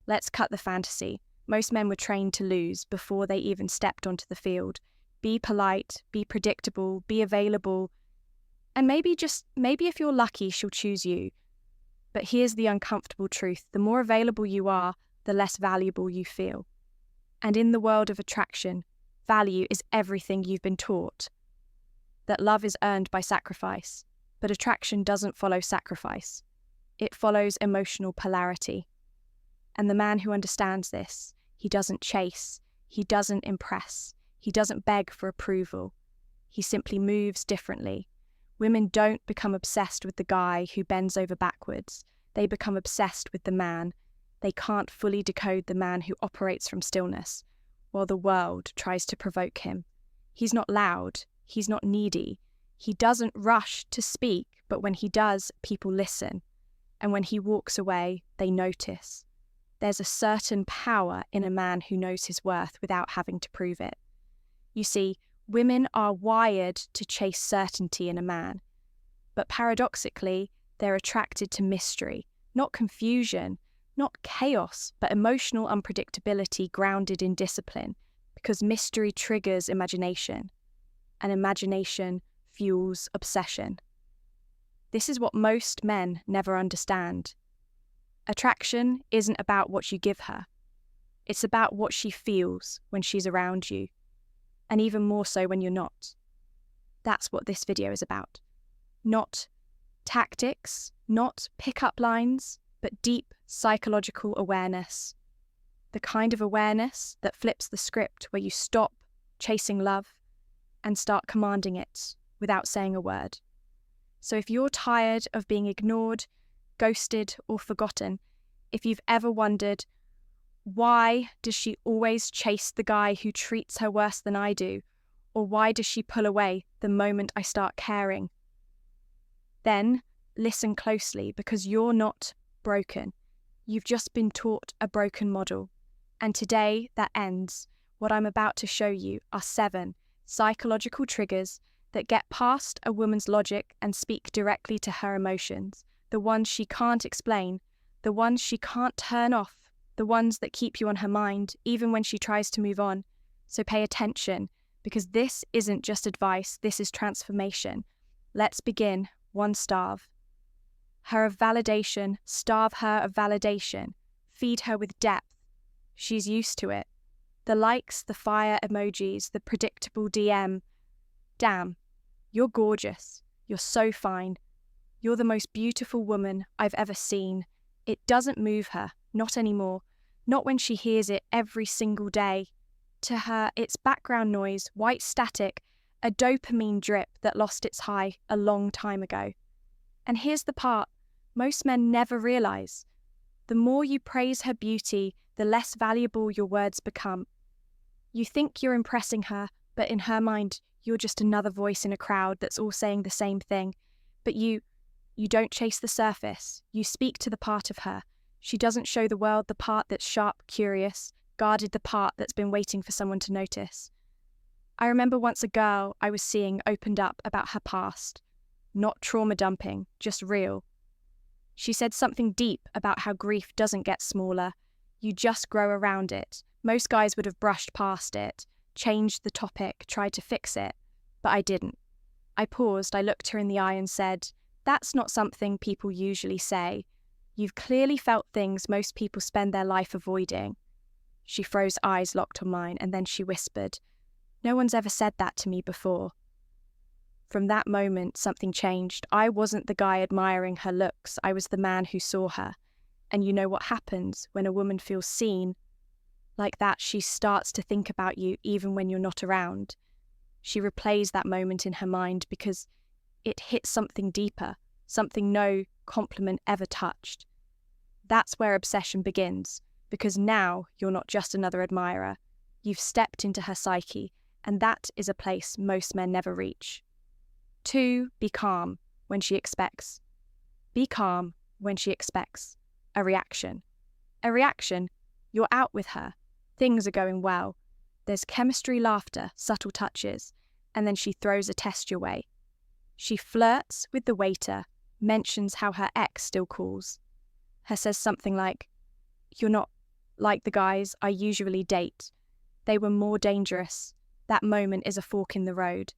Let's cut the fantasy. Most men were trained to lose before they even stepped onto the field. Be polite, be predictable, be available, and maybe if you're lucky, she'll choose you. But here's the uncomfortable truth. The more available you are, the less valuable you feel. And in the world of attraction, value is everything you've been taught. That love is earned by sacrifice, but attraction doesn't follow sacrifice. It follows emotional polarity. And the man who understands this, he doesn't chase, he doesn't impress, he doesn't beg for approval. He simply moves differently. Women don't become obsessed with the guy who bends over backwards. They become obsessed with the man. They can't fully decode the man who operates from stillness, while the world tries to provoke him. He's not loud. He's not needy. He doesn't rush to speak, but when he does, people listen. And when he walks away, they notice. There's a certain power in a man who knows his worth without having to prove it. You see, women are wired to chase certainty in a man. But paradoxically, they're attracted to mystery, not confusion, not chaos, but emotional unpredictability grounded in discipline, because mystery triggers imagination, and imagination fuels obsession. This is what most men never understand. Attraction isn't about what you give her. It's about what she feels when she's around you, and even more so when you're not. That's what this video is about. Not tactics, not pick-up lines, but deep psychological awareness. The kind of awareness that flips the script where you stop chasing love and start commanding it without saying a word. So if you're tired of being ignored, ghosted, or forgotten, if you've ever wondered, why does she always chase the guy who treats her worse than I do? Or why does she pull away the moment I start caring? Then listen closely, because you're not broken. You've just been taught a broken model. And today that ends. What I'm about to show you are 7 psychological triggers that get past a woman's logic and speak directly to her emotions. The ones she can't explain, the ones she can't turn off, the ones that keep you on her mind, even when she tries to move on. So pay attention, because this isn't just advice, this is transformation. Let's begin. 1. Starve her of validation, starve her of validation, feed her with depth. She's used to it. The likes, the fire emojis, the predictable DM. Damn, you're gorgeous. You're so fine. You're the most beautiful woman I've ever seen. It doesn't move her, not anymore. Not when she hears it every single day. To her, it's background noise, white static, a dopamine drip that lost its high a long time ago. And here's the part most men never realize. The more you praise her beauty, the less valuable your words become. You think you're impressing her, but in her mind, you're just another voice in a crowd that's all saying the same thing. But you don't chase the surface. You speak to the part of her. She doesn't show the world the part that's sharp, curious, guarded the part that's been waiting for someone to notice. I remember once a girl I was seeing opened up about her past. Not trauma dumping, just real. She said something deep about how grief doesn't get smaller. You just grow around it. Most guys would have brushed past it, changed the topic, tried to fix it. But I didn't. I paused, I looked her in the eye and said, "That's not something people usually say. You've clearly felt things most people spend their life avoiding." She froze, eyes locked on mine, and then she whispered, "No one's ever said that to me before." From that moment, something changed. I wasn't the guy admiring her looks. I was the man who saw her. And you know what happens when a woman feels seen? Like that, she starts to think about you even when you're not around. She replays that moment in her mind because it hit something deeper, something no compliment ever touched. That's where obsession begins, because now you're not just another admirer. You've stepped into her psyche, and that is a place most men never reach. 2. Be calm when she expects. Be calm when she expects a reaction. A reaction, you're out with her. Things are going well. There's chemistry, laughter, subtle touches, and then she throws a test your way. She flirts with the waiter, mentions how her ex still calls. Her says something like, "You're not like the guys I usually date. They were more dangerous. That moment is a fork in the road.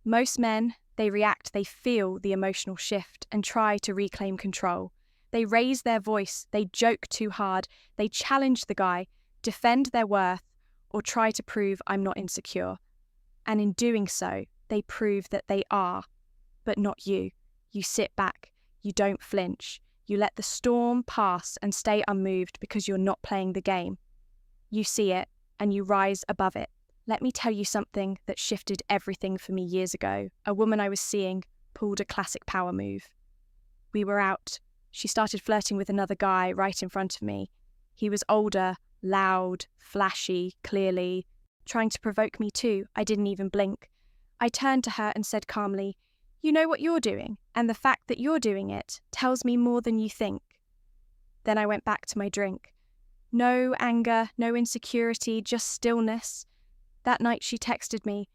Most men, they react, they feel the emotional shift and try to reclaim control. They raise their voice, they joke too hard, they challenge the guy, defend their worth, or try to prove I'm not insecure. And in doing so, they prove that they are, but not you. You sit back, you don't flinch, you let the storm pass and stay unmoved because you're not playing the game. You see it, and you rise above it. Let me tell you something that shifted everything for me years ago. A woman I was seeing pulled a classic power move. We were out. She started flirting with another guy right in front of me. He was older, loud, flashy, clearly, trying to provoke me too. I didn't even blink. I turned to her and said calmly, "You know what you're doing, and the fact that you're doing it tells me more than you think." Then I went back to my drink. No anger, no insecurity, just stillness. That night she texted me,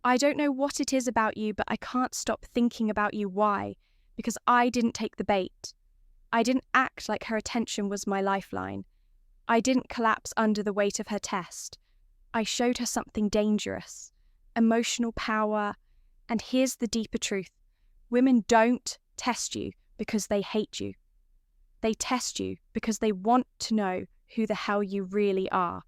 "I don't know what it is about you, but I can't stop thinking about you. Why? Because I didn't take the bait. I didn't act like her attention was my lifeline. I didn't collapse under the weight of her test. I showed her something dangerous, emotional power. And here's the deeper truth. Women don't test you because they hate you. They test you because they want to know who the hell you really are.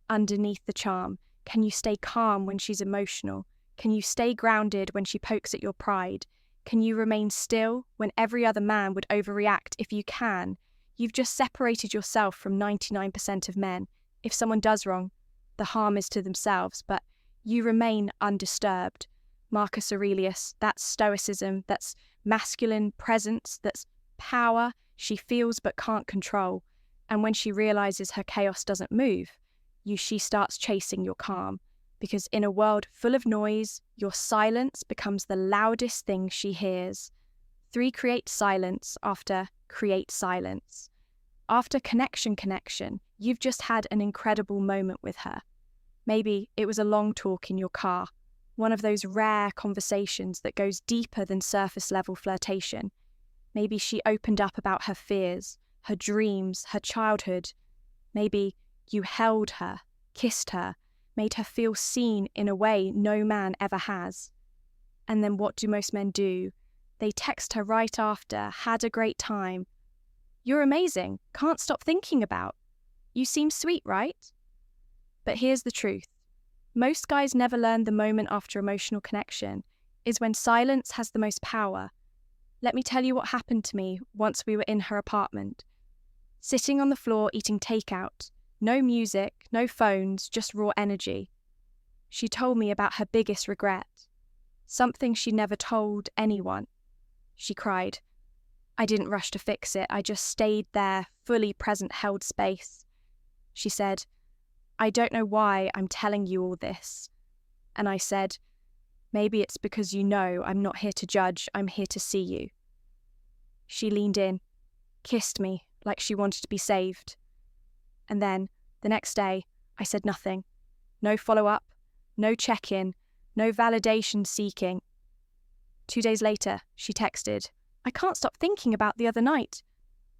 Underneath the charm, can you stay calm when she's emotional? Can you stay grounded when she pokes at your pride? Can you remain still when every other man would overreact? If you can, you've just separated yourself from 99% of men. If someone does wrong, the harm is to themselves, but you remain undisturbed. Marcus Aurelius, that's stoicism, that's masculine presence, that's power she feels but can't control. And when she realizes her chaos doesn't move, she starts chasing your calm. Because in a world full of noise, your silence becomes the loudest thing she hears. 3 create silence after create silence. After connection, you've just had an incredible moment with her. Maybe it was a long talk in your car, one of those rare conversations that goes deeper than surface level flirtation. Maybe she opened up about her fears, her dreams, her childhood. Maybe you held her, kissed her, made her feel seen in a way no man ever has. And then what do most men do? They text her right after, "Had a great time. You're amazing, can't stop thinking about. You seem sweet, right?" But here's the truth. Most guys never learn the moment after emotional connection is when silence has the most power. Let me tell you what happened to me once we were in her apartment. Sitting on the floor eating takeout. No music, no phones, just raw energy. She told me about her biggest regret. Something she never told anyone. She cried. I didn't rush to fix it. I just stayed there, fully present, held space. She said, "I don't know why I'm telling you all this." And I said, "Maybe it's because you know I'm not here to judge, I'm here to see you." She leaned in, kissed me like she wanted to be saved. And then, the next day, I said nothing. No follow-up, no check-in, no validation seeking. 2 days later, she texted, "I can't stop thinking about the other night.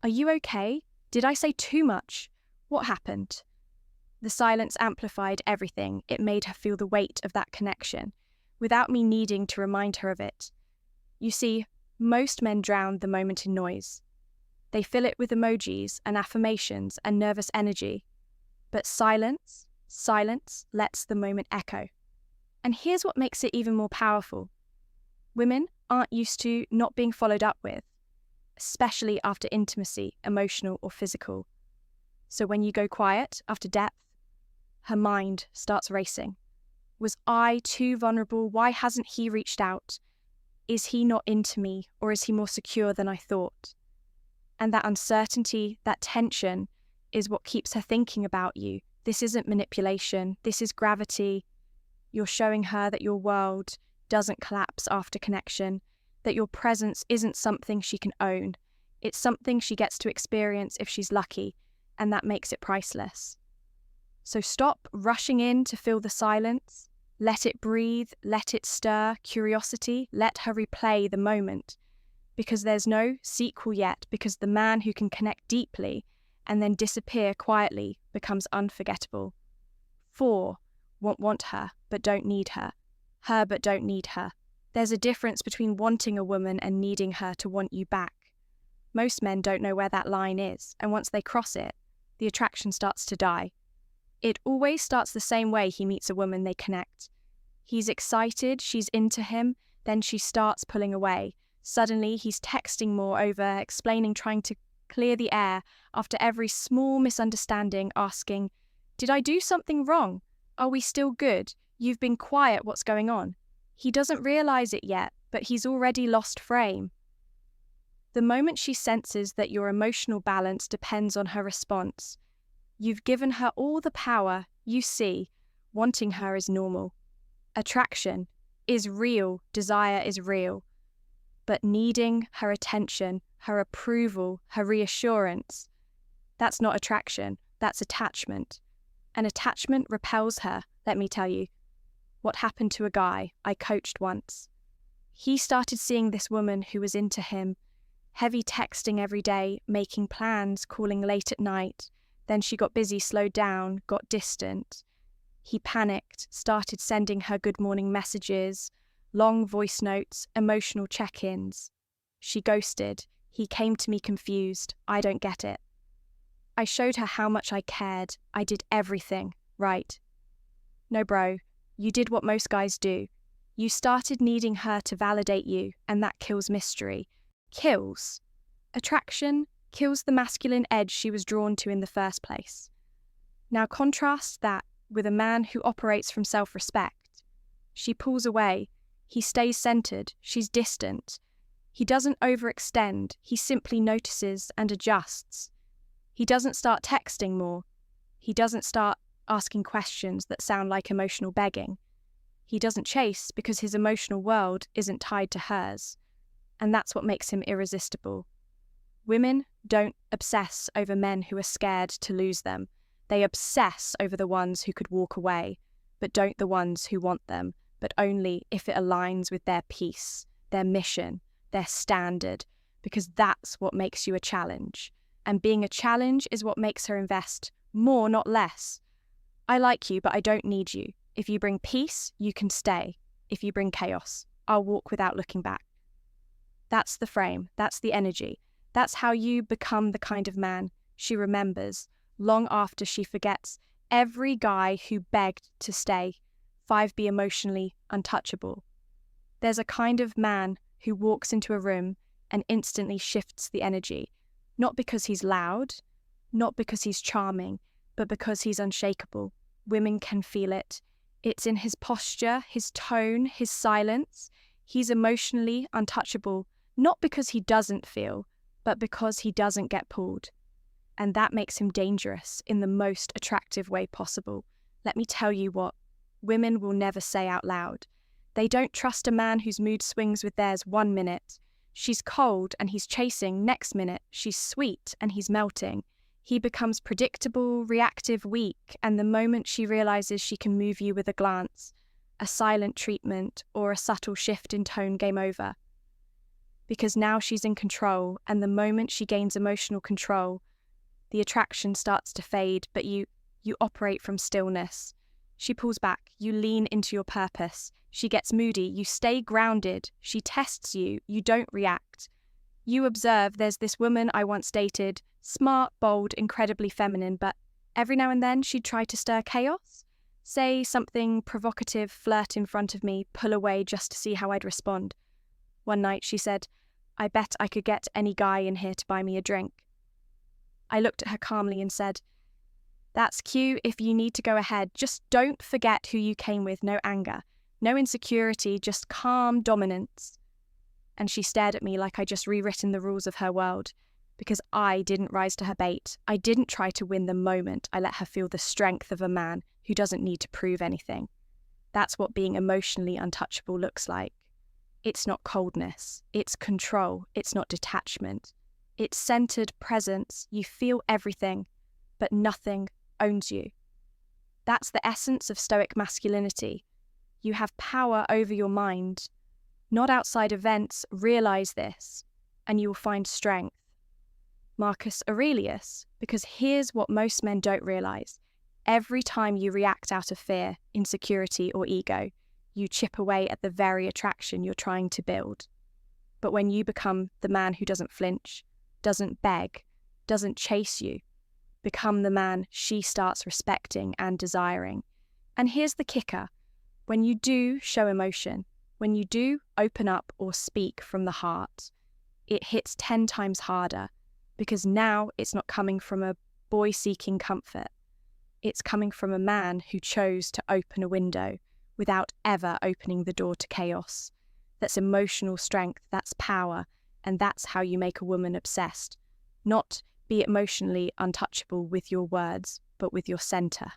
Are you okay? Did I say too much? What happened?" The silence amplified everything. It made her feel the weight of that connection, without me needing to remind her of it. You see, most men drown the moment in noise. They fill it with emojis and affirmations and nervous energy. But silence lets the moment echo. And here's what makes it even more powerful. Women aren't used to not being followed up with, especially after intimacy, emotional or physical. So when you go quiet after depth, her mind starts racing. Was I too vulnerable? Why hasn't he reached out? Is he not into me, or is he more secure than I thought? And that uncertainty, that tension, is what keeps her thinking about you. This isn't manipulation, this is gravity. You're showing her that your world doesn't collapse after connection, that your presence isn't something she can own. It's something she gets to experience if she's lucky, and that makes it priceless. So stop rushing in to fill the silence. Let it breathe, let it stir curiosity, let her replay the moment. Because there's no sequel yet, because the man who can connect deeply and then disappear quietly becomes unforgettable. 4. Want her, but don't need her. Her, but don't need her. There's a difference between wanting a woman and needing her to want you back. Most men don't know where that line is, and once they cross it, the attraction starts to die. It always starts the same way he meets a woman they connect. He's excited, she's into him, then she starts pulling away. Suddenly, he's texting more, over explaining, trying to clear the air after every small misunderstanding, asking, "Did I do something wrong? Are we still good? You've been quiet, what's going on?" He doesn't realize it yet, but he's already lost frame. The moment she senses that your emotional balance depends on her response, you've given her all the power. You see, wanting her is normal. Attraction is real, desire is real. But needing her attention, her approval, her reassurance, that's not attraction, that's attachment. And attachment repels her, let me tell you. What happened to a guy I coached once? He started seeing this woman who was into him, heavy texting every day, making plans, calling late at night. Then she got busy, slowed down, got distant. He panicked, started sending her good morning messages, long voice notes, emotional check-ins. She ghosted. He came to me confused. I don't get it. I showed her how much I cared. I did everything right. No, bro, you did what most guys do. You started needing her to validate you, and that kills mystery. Kills attraction, kills the masculine edge she was drawn to in the first place. Now contrast that with a man who operates from self-respect. She pulls away. He stays centered. She's distant. He doesn't overextend. He simply notices and adjusts. He doesn't start texting more. He doesn't start asking questions that sound like emotional begging. He doesn't chase because his emotional world isn't tied to hers. And that's what makes him irresistible. Women don't obsess over men who are scared to lose them. They obsess over the ones who could walk away, but don't the ones who want them, but only if it aligns with their peace, their mission, their standard, because that's what makes you a challenge. And being a challenge is what makes her invest more, not less. I like you, but I don't need you. If you bring peace, you can stay. If you bring chaos, I'll walk without looking back. That's the frame. That's the energy. That's how you become the kind of man she remembers long after she forgets every guy who begged to stay. 5B emotionally untouchable. There's a kind of man who walks into a room and instantly shifts the energy, not because he's loud, not because he's charming, but because he's unshakable. Women can feel it. It's in his posture, his tone, his silence. He's emotionally untouchable, not because he doesn't feel, but because he doesn't get pulled. And that makes him dangerous in the most attractive way possible. Let me tell you what women will never say out loud. They don't trust a man whose mood swings with theirs 1 minute. She's cold and he's chasing, next minute she's sweet and he's melting. He becomes predictable, reactive, weak, and the moment she realizes she can move you with a glance, a silent treatment, or a subtle shift in tone, game over. Because now she's in control, and the moment she gains emotional control, the attraction starts to fade, but you operate from stillness. She pulls back, you lean into your purpose. She gets moody, you stay grounded. She tests you, you don't react. You observe, there's this woman I once dated, smart, bold, incredibly feminine, but every now and then she'd try to stir chaos. Say something provocative, flirt in front of me, pull away just to see how I'd respond. One night she said, "I bet I could get any guy in here to buy me a drink." I looked at her calmly and said, "That's cute if you need to go ahead. Just don't forget who you came with, no anger, no insecurity, just calm dominance." And she stared at me like I'd just rewritten the rules of her world, because I didn't rise to her bait. I didn't try to win the moment. I let her feel the strength of a man who doesn't need to prove anything. That's what being emotionally untouchable looks like. It's not coldness. It's control. It's not detachment. It's centered presence. You feel everything, but nothing owns you. That's the essence of stoic masculinity. You have power over your mind. Not outside events. Realize this, and you will find strength. Marcus Aurelius, because here's what most men don't realize. Every time you react out of fear, insecurity, or ego, you chip away at the very attraction you're trying to build. But when you become the man who doesn't flinch, doesn't beg, doesn't chase you, become the man she starts respecting and desiring. And here's the kicker. When you do show emotion, when you do open up or speak from the heart, it hits 10 times harder, because now it's not coming from a boy seeking comfort. It's coming from a man who chose to open a window without ever opening the door to chaos. That's emotional strength, that's power, and that's how you make a woman obsessed. Not be emotionally untouchable with your words, but with your center.